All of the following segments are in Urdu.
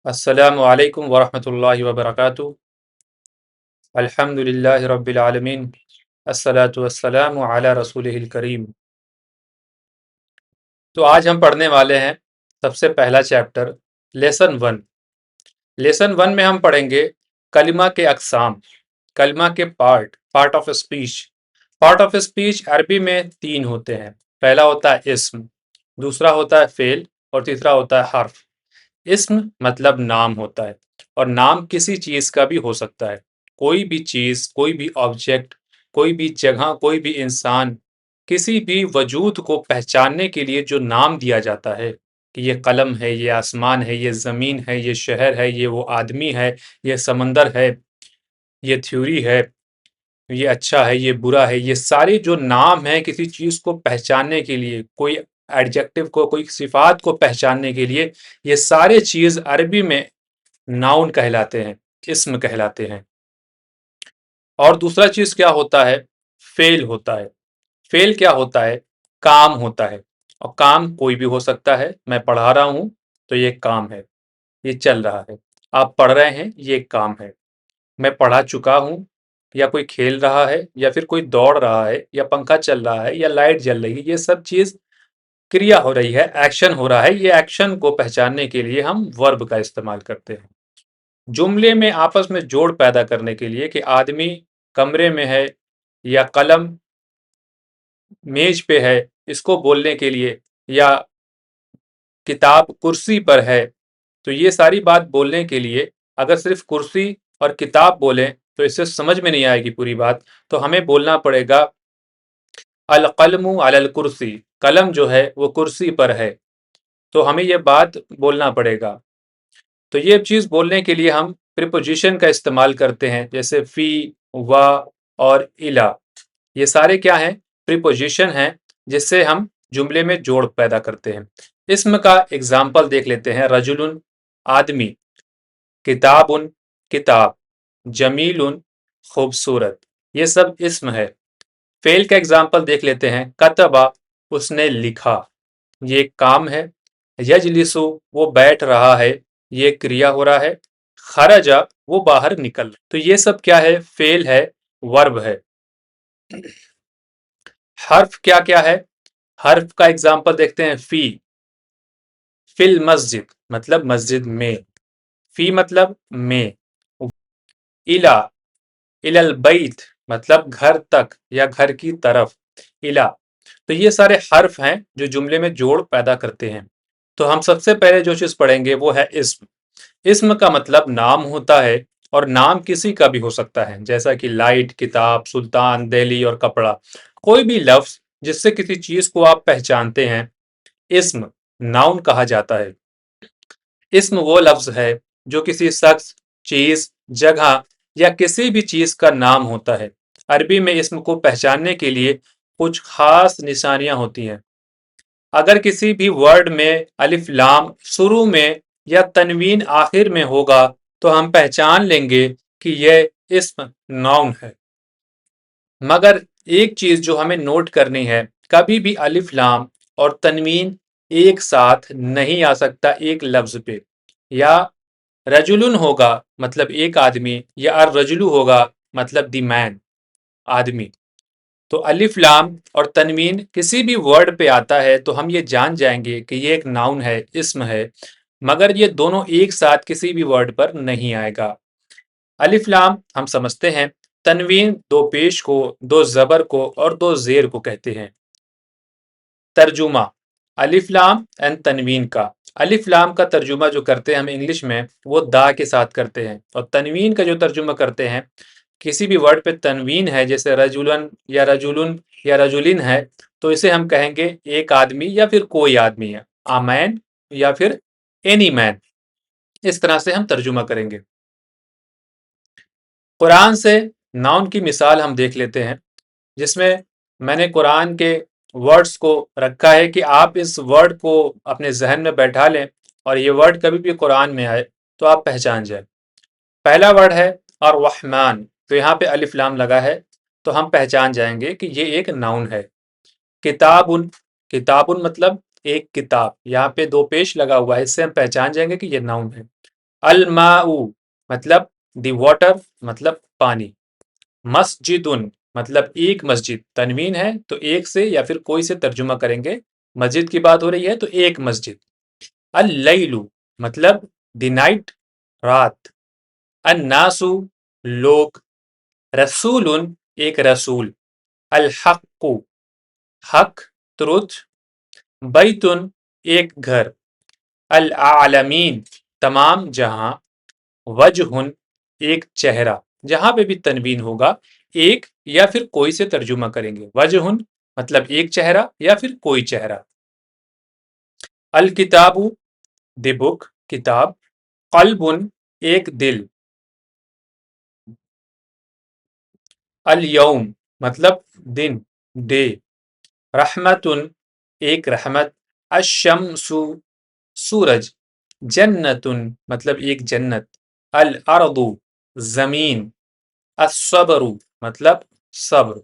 السلام علیکم ورحمۃ اللہ وبرکاتہ۔ الحمد للہ رب العالمین، الصلاۃ والسلام علی رسولہ الکریم۔ تو آج ہم پڑھنے والے ہیں سب سے پہلا چیپٹر لیسن 1۔ لیسن 1 میں ہم پڑھیں گے کلمہ کے اقسام، کلمہ کے part of speech. Part of speech عربی میں 3 ہوتے ہیں۔ پہلا ہوتا ہے اسم، دوسرا ہوتا ہے فعل، اور تیسرا ہوتا ہے حرف۔ اسم مطلب نام ہوتا ہے، اور نام کسی چیز کا بھی ہو سکتا ہے۔ کوئی بھی چیز، کوئی بھی آبجیکٹ، کوئی بھی جگہ، کوئی بھی انسان، کسی بھی وجود کو پہچاننے کے لیے جو نام دیا جاتا ہے کہ یہ قلم ہے، یہ آسمان ہے، یہ زمین ہے، یہ شہر ہے، یہ وہ آدمی ہے، یہ سمندر ہے، یہ تھیوری ہے، یہ اچھا ہے، یہ برا ہے، یہ سارے جو نام ہیں کسی چیز کو پہچاننے کے لیے، کوئی ایڈجیکٹو کو، کوئی صفات کو پہچاننے کے لیے، یہ سارے چیز عربی میں ناؤن کہلاتے ہیں، اسم کہلاتے ہیں۔ اور دوسرا چیز کیا ہوتا ہے؟ فعل ہوتا ہے۔ فعل کیا ہوتا ہے؟ کام ہوتا ہے، اور کام کوئی بھی ہو سکتا ہے۔ میں پڑھا رہا ہوں تو یہ کام ہے، یہ چل رہا ہے۔ آپ پڑھ رہے ہیں، یہ ایک کام ہے۔ میں پڑھا چکا ہوں، یا کوئی کھیل رہا ہے، یا پھر کوئی دوڑ رہا ہے، یا پنکھا چل رہا ہے، یا لائٹ جل رہی ہے، یہ سب چیز کریا ہو رہی ہے، ایکشن ہو رہا ہے۔ یہ ایکشن کو پہچاننے کے لیے ہم ورب کا استعمال کرتے ہیں۔ جملے میں آپس میں جوڑ پیدا کرنے کے لیے کہ آدمی کمرے میں ہے، یا قلم میز پہ ہے، اس کو بولنے کے لیے، یا کتاب کرسی پر ہے، تو یہ ساری بات بولنے کے لیے اگر صرف کرسی اور کتاب بولیں تو اس سے سمجھ میں نہیں آئے گی پوری بات، تو ہمیں بولنا پڑے گا القلم علی الکرسی، قلم جو ہے وہ کرسی پر ہے، تو ہمیں یہ بات بولنا پڑے گا۔ تو یہ چیز بولنے کے لیے ہم پریپوزیشن کا استعمال کرتے ہیں، جیسے فی، وا اور الا۔ یہ سارے کیا ہیں؟ پریپوزیشن ہیں، جس سے ہم جملے میں جوڑ پیدا کرتے ہیں۔ اسم کا اگزامپل دیکھ لیتے ہیں۔ رجل، آدمی، کتاب، کتاب، جمیل، خوبصورت، یہ سب اسم ہے۔ فعل کا اگزامپل دیکھ لیتے ہیں۔ کتبہ، اس نے لکھا، یہ ایک کام ہے۔ یجلسو، وہ بیٹھ رہا ہے، یہ کریا ہو رہا ہے۔ خرجہ، وہ باہر نکل۔ تو یہ سب کیا ہے؟ فعل ہے، ورب ہے۔ حرف کیا کیا ہے؟ حرف کا اگزامپل دیکھتے ہیں۔ فی، فی المسجد مطلب مسجد میں، فی مطلب میں۔ الا، الی البیت مطلب گھر تک یا گھر کی طرف، الا۔ تو یہ سارے حرف ہیں جو جملے میں جوڑ پیدا کرتے ہیں۔ تو ہم سب سے پہلے جو چیز پڑھیں گے وہ ہے اسم۔ اسم کا مطلب نام ہوتا ہے، اور نام کسی کا بھی ہو سکتا ہے، جیسا کہ لائٹ، کتاب، سلطان، دہلی اور کپڑا۔ کوئی بھی لفظ جس سے کسی چیز کو آپ پہچانتے ہیں، اسم، ناؤن کہا جاتا ہے۔ اسم وہ لفظ ہے جو کسی شخص، چیز، جگہ یا کسی بھی چیز کا نام ہوتا ہے۔ عربی میں اسم کو پہچاننے کے لیے کچھ خاص نشانیاں ہوتی ہیں۔ اگر کسی بھی ورڈ میں الف لام شروع میں یا تنوین آخر میں ہوگا تو ہم پہچان لیں گے کہ یہ اسم ناؤن ہے۔ مگر ایک چیز جو ہمیں نوٹ کرنی ہے، کبھی بھی الف لام اور تنوین ایک ساتھ نہیں آ سکتا ایک لفظ پہ۔ یا رجلن ہوگا مطلب ایک آدمی، یا الرجلو ہوگا مطلب دی مین، آدمی۔ تو الف لام اور تنوین کسی بھی ورڈ پہ آتا ہے تو ہم یہ جان جائیں گے کہ یہ ایک ناؤن ہے، اسم ہے، مگر یہ دونوں ایک ساتھ کسی بھی ورڈ پر نہیں آئے گا۔ الف لام ہم سمجھتے ہیں، تنوین 2 پیش کو، 2 زبر کو اور 2 زیر کو کہتے ہیں۔ ترجمہ الف لام اینڈ تنوین کا۔ الف لام کا ترجمہ جو کرتے ہیں ہم انگلش میں، وہ دا کے ساتھ کرتے ہیں، اور تنوین کا جو ترجمہ کرتے ہیں، کسی بھی ورڈ پہ تنوین ہے، جیسے رجلن یا رجلن یا رجلن ہے، تو اسے ہم کہیں گے ایک آدمی یا پھر کوئی آدمی ہے، آ مین یا پھر اینی مین۔ اس طرح سے ہم ترجمہ کریں گے۔ قرآن سے ناؤن کی مثال ہم دیکھ لیتے ہیں، جس میں نے قرآن کے ورڈز کو رکھا ہے کہ آپ اس ورڈ کو اپنے ذہن میں بیٹھا لیں، اور یہ ورڈ کبھی بھی قرآن میں آئے تو آپ پہچان جائیں۔ پہلا ورڈ ہے الرحمن، تو یہاں پہ الف لام لگا ہے، تو ہم پہچان جائیں گے کہ یہ ایک ناؤن ہے۔ کتابن، کتابن مطلب ایک کتاب، یہاں پہ 2 پیش لگا ہوا ہے، اس سے ہم پہچان جائیں گے کہ یہ ناؤن ہے۔ الماء مطلب دی واٹر مطلب پانی، مسجدن مطلب ایک مسجد، تنوین ہے تو ایک سے یا پھر کوئی سے ترجمہ کریں گے، مسجد کی بات ہو رہی ہے تو ایک مسجد۔ اللیل مطلب دی نائٹ رات، الناس لوگ، رسول ایک رسول، الحق حق ٹروتھ، بیتن ایک گھر، العالمین تمام جہاں، وجہ ایک چہرہ، جہاں پہ بھی تنوین ہوگا ایک یا پھر کوئی سے ترجمہ کریں گے، وجہ مطلب ایک چہرہ یا پھر کوئی چہرہ۔ الکتاب دی بک کتاب، قلب ایک دل، الیوم مطلب دن ڈے، رحمت ایک رحمت، الشمس سورج، جنت مطلب ایک جنت، الارض زمین، الصبر مطلب صبر۔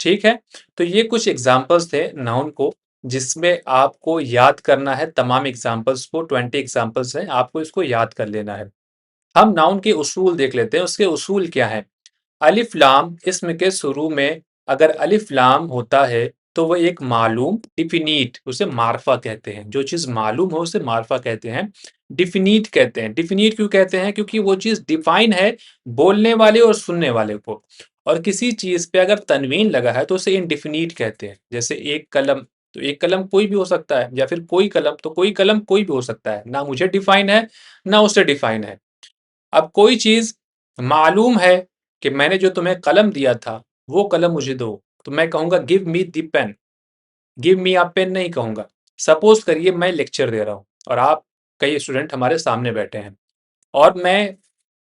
ٹھیک ہے، تو یہ کچھ ایگزامپلس تھے ناؤن کو جس میں آپ کو یاد کرنا ہے، تمام ایگزامپلس کو، 20 ایگزامپلس ہیں، آپ کو اس کو یاد کر لینا ہے۔ ہم ناؤن کے اصول دیکھ لیتے ہیں، اس کے اصول کیا ہیں۔ الف لام اسم کے شروع میں اگر الف لام ہوتا ہے تو وہ ایک معلوم ڈیفینیٹ، اسے معرفہ کہتے ہیں، جو چیز معلوم ہو اسے معرفہ کہتے ہیں، ڈیفینیٹ کہتے ہیں۔ ڈیفینیٹ کیوں کہتے ہیں؟ کیونکہ وہ چیز ڈیفائن ہے بولنے والے اور سننے والے کو، اور کسی چیز پہ اگر تنوین لگا ہے تو اسے انڈیفینیٹ کہتے ہیں۔ جیسے ایک قلم، تو ایک قلم کوئی بھی ہو سکتا ہے، یا پھر کوئی قلم، تو کوئی قلم کوئی بھی ہو سکتا ہے، نہ مجھے ڈیفائن ہے نہ اسے ڈیفائن ہے۔ اب کوئی چیز معلوم ہے کہ میں نے جو تمہیں قلم دیا تھا وہ قلم مجھے دو، تو میں کہوں گا give me the pain, give me a pain نہیں کہوں گا۔ سپوز کریے میں لیکچر دے رہا ہوں اور آپ کئی اسٹوڈنٹ ہمارے سامنے بیٹھے ہیں، اور میں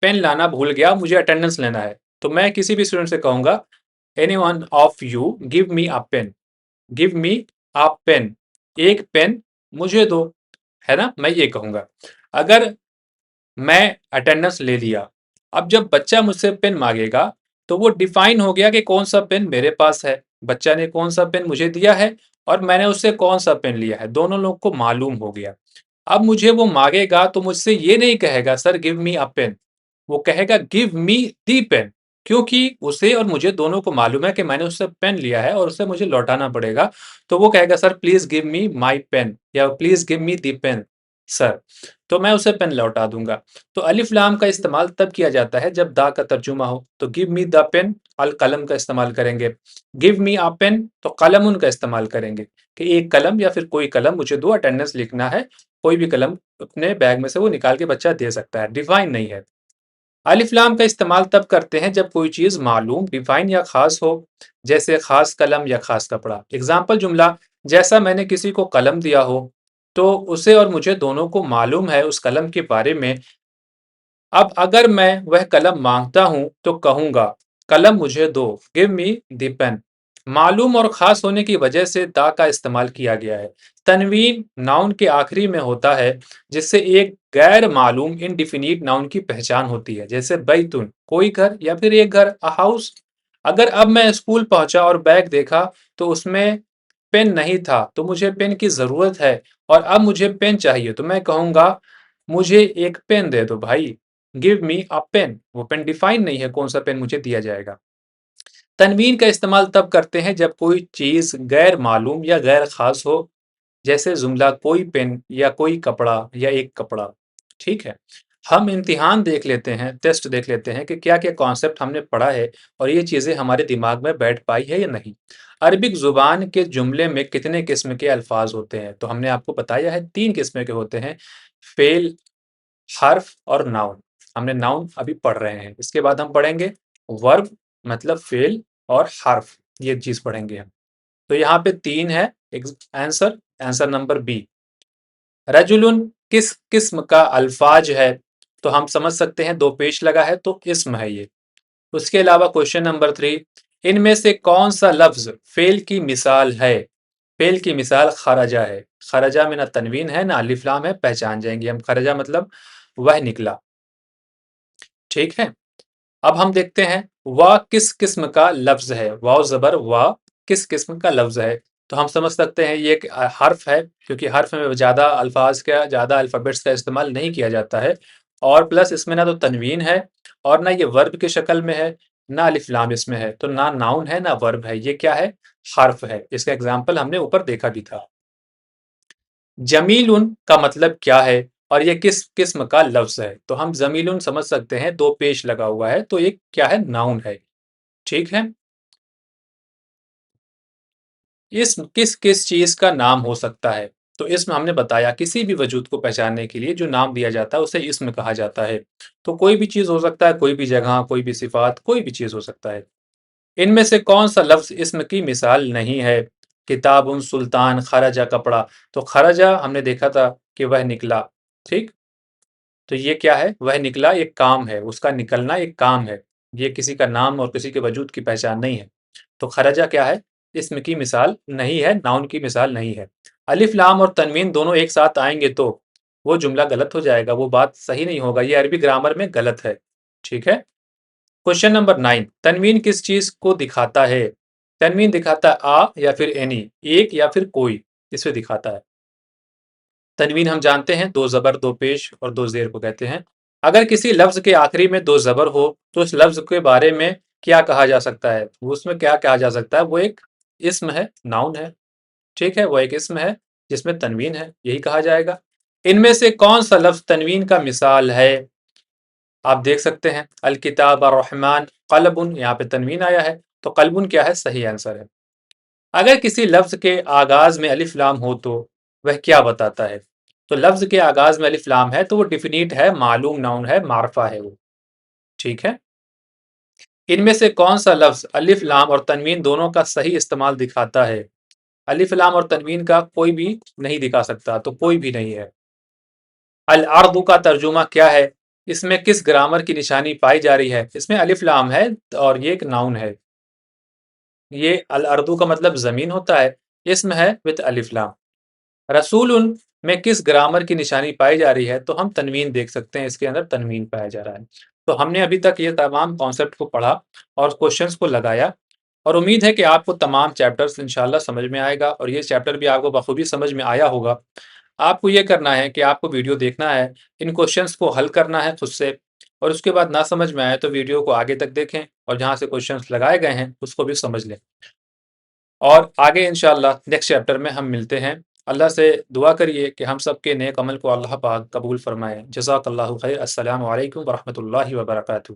پین لانا بھول گیا، مجھے اٹینڈنس لینا ہے، تو میں کسی بھی اسٹوڈنٹ سے کہوں گا any one of you give me a pen, give me a pen, ایک پین مجھے دو، ہے نا، میں یہ کہوں گا۔ اگر میں اٹینڈنس لے لیا، اب جب بچہ مجھ سے پین مانگے گا تو وہ ڈیفائن ہو گیا کہ کون سا پین میرے پاس ہے، بچہ نے کون سا پین مجھے دیا ہے اور میں نے اس سے کون سا پین لیا ہے، دونوں لوگ کو معلوم ہو گیا۔ اب مجھے وہ مانگے گا تو مجھ سے یہ نہیں کہے گا سر گیو می اے پین، وہ کہے گا گیو می دی پین، کیونکہ اسے اور مجھے دونوں کو معلوم ہے کہ میں نے اس سے پین لیا ہے اور اسے مجھے لوٹانا پڑے گا، تو وہ کہے گا sir please give me my pen, یا please give me the pen sir, تو میں اسے پین لوٹا دوں گا۔ تو الف لام کا استعمال تب کیا جاتا ہے جب دا کا ترجمہ ہو، تو گیو می دا پین القلم کا استعمال کریں گے، گیو می آ پین تو قلم ان کا استعمال کریں گے کہ ایک قلم یا پھر کوئی قلم مجھے دو، اٹینڈنس لکھنا ہے، کوئی بھی قلم اپنے بیگ میں سے وہ نکال کے بچہ دے سکتا ہے، ڈیفائن نہیں ہے۔ الف لام کا استعمال تب کرتے ہیں جب کوئی چیز معلوم، ڈیفائن یا خاص ہو، جیسے خاص قلم یا خاص کپڑا۔ اگزامپل جملہ، جیسا میں نے کسی کو قلم دیا ہو تو اسے اور مجھے دونوں کو معلوم ہے اس قلم کے بارے میں، اب اگر میں وہ قلم مانگتا ہوں تو کہوں گا قلم مجھے دو، گیو می دی پین۔ معلوم اور خاص ہونے کی وجہ سے دا کا استعمال کیا گیا ہے۔ تنوین ناؤن کے آخری میں ہوتا ہے جس سے ایک غیر معلوم انڈیفینیٹ ناؤن کی پہچان ہوتی ہے، جیسے بیتن کوئی گھر یا پھر ایک گھر، ہاؤس۔ اگر اب میں اسکول پہنچا اور بیگ دیکھا تو اس میں پین نہیں تھا، تو مجھے پین کی ضرورت ہے اور اب مجھے پین چاہیے، تو میں کہوں گا مجھے ایک پین دے دو بھائی، گیو می اے پین، وہ پین ڈیفائن نہیں ہے کون سا پین مجھے دیا جائے گا۔ تنوین کا استعمال تب کرتے ہیں جب کوئی چیز غیر معلوم یا غیر خاص ہو، جیسے جملہ کوئی پین یا کوئی کپڑا یا ایک کپڑا۔ ٹھیک ہے، ہم امتحان دیکھ لیتے ہیں، ٹیسٹ دیکھ لیتے ہیں کہ کیا کیا کانسیپٹ ہم نے پڑھا ہے اور یہ چیزیں ہمارے دماغ میں بیٹھ پائی ہے یا نہیں۔ عربک زبان کے جملے میں کتنے قسم کے الفاظ ہوتے ہیں؟ تو ہم نے آپ کو بتایا ہے 3 قسم کے ہوتے ہیں، فعل، حرف اور ناؤن۔ ہم نے ناؤن ابھی پڑھ رہے ہیں، اس کے بعد ہم پڑھیں گے ورب مطلب فعل اور حرف، یہ چیز پڑھیں گے ہم۔ تو یہاں پہ 3 ہے آنسر نمبر بی۔ رجلن کس قسم کا الفاظ ہے؟ تو ہم سمجھ سکتے ہیں 2 پیش لگا ہے تو اسم ہے یہ۔ اس کے علاوہ کوشچن نمبر 3، ان میں سے کون سا لفظ فعل کی مثال ہے؟ فعل کی مثال خرجہ ہے، خرجہ میں نہ تنوین ہے نہ الف لام ہے، پہچان جائیں گے ہم، خرجہ مطلب وہ نکلا۔ ٹھیک ہے، اب ہم دیکھتے ہیں وا کس قسم کا لفظ ہے، واو زبر وا کس قسم کا لفظ ہے؟ تو ہم سمجھ سکتے ہیں یہ ایک حرف ہے، کیونکہ حرف میں زیادہ الفاظ کا، زیادہ الفابیٹس کا استعمال نہیں کیا جاتا ہے، اور پلس اس میں نہ تو تنوین ہے اور نہ یہ ورب کی شکل میں ہے، نہ الف لام اس میں ہے، تو نہ ناؤن ہے نہ ورب ہے، یہ کیا ہے؟ حرف ہے۔ اس کا ایگزامپل ہم نے اوپر دیکھا بھی تھا۔ جمیل کا مطلب کیا ہے اور یہ کس قسم کا لفظ ہے؟ تو ہم جمیل سمجھ سکتے ہیں، دو پیش لگا ہوا ہے، تو ایک کیا ہے؟ ناؤن ہے، ٹھیک ہے۔ اسم کس کس چیز کا نام ہو سکتا ہے؟ تو اسم ہم نے بتایا کسی بھی وجود کو پہچاننے کے لیے جو نام دیا جاتا ہے اسے اسم کہا جاتا ہے۔ تو کوئی بھی چیز ہو سکتا ہے، کوئی بھی جگہ، کوئی بھی صفات، کوئی بھی چیز ہو سکتا ہے۔ ان میں سے کون سا لفظ اسم کی مثال نہیں ہے؟ کتاب، سلطان، خرجہ، کپڑا۔ تو خرجہ ہم نے دیکھا تھا کہ وہ نکلا، ٹھیک؟ تو یہ کیا ہے؟ وہ نکلا ایک کام ہے، اس کا نکلنا ایک کام ہے، یہ کسی کا نام اور کسی کے وجود کی پہچان نہیں ہے۔ تو خرجہ کیا ہے؟ اسم کی مثال نہیں ہے، ناؤن کی مثال نہیں ہے۔ الف لام اور تنوین دونوں ایک ساتھ آئیں گے تو وہ جملہ غلط ہو جائے گا، وہ بات صحیح نہیں ہوگا، یہ عربی گرامر میں غلط ہے، ٹھیک ہے۔ کوشچن نمبر 9، تنوین کس چیز کو دکھاتا ہے؟ تنوین دکھاتا ہے آ یا پھر اینی، ایک یا پھر کوئی، اسے دکھاتا ہے۔ تنوین ہم جانتے ہیں دو زبر، دو پیش اور دو زیر کو کہتے ہیں۔ اگر کسی لفظ کے آخری میں دو زبر ہو تو اس لفظ کے بارے میں کیا کہا جا سکتا ہے؟ اس میں کیا کہا جا سکتا ہے؟ وہ ایک اسم ہے، ناؤن ہے، ٹھیک ہے، وہ ایک اسم ہے جس میں تنوین ہے، یہی کہا جائے گا۔ ان میں سے کون سا لفظ تنوین کا مثال ہے؟ آپ دیکھ سکتے ہیں الکتاب الرحمن قلب، یہاں پہ تنوین آیا ہے، تو قلب کیا ہے؟ صحیح آنسر ہے۔ اگر کسی لفظ کے آغاز میں الف لام ہو تو وہ کیا بتاتا ہے؟ تو لفظ کے آغاز میں الف لام ہے تو وہ ڈیفینیٹ ہے، معلوم ناؤن ہے، معرفہ ہے وہ، ٹھیک ہے۔ ان میں سے کون سا لفظ الف لام اور تنوین دونوں کا صحیح استعمال دکھاتا ہے؟ الف لام اور تنوین کا کوئی بھی نہیں دکھا سکتا، تو کوئی بھی نہیں ہے۔ الارض کا ترجمہ کیا ہے؟ اس میں کس گرامر کی نشانی پائی جا رہی ہے؟ اس میں الف لام ہے اور یہ ایک ناؤن ہے۔ یہ الارض کا مطلب زمین ہوتا ہے، اسم ہے وتھ الف لام۔ رسول میں کس گرامر کی نشانی پائی جا رہی ہے؟ تو ہم تنوین دیکھ سکتے ہیں، اس کے اندر تنوین پایا جا رہا ہے۔ تو ہم نے ابھی تک یہ تمام کانسیپٹ کو پڑھا اور کوشچنس کو لگایا، اور امید ہے کہ آپ کو تمام چیپٹرز انشاءاللہ سمجھ میں آئے گا، اور یہ چیپٹر بھی آپ کو بخوبی سمجھ میں آیا ہوگا۔ آپ کو یہ کرنا ہے کہ آپ کو ویڈیو دیکھنا ہے، ان کوشچنس کو حل کرنا ہے خود سے، اور اس کے بعد نہ سمجھ میں آئے تو ویڈیو کو آگے تک دیکھیں اور جہاں سے کوشچنس لگائے گئے ہیں اس کو بھی سمجھ لیں، اور آگے انشاءاللہ نیکسٹ چیپٹر میں ہم ملتے ہیں۔ اللہ سے دعا کریے کہ ہم سب کے نیک عمل کو اللہ پاک قبول فرمائے۔ جزاک اللہ خیر۔ السلام علیکم ورحمۃ اللہ وبرکاتہ۔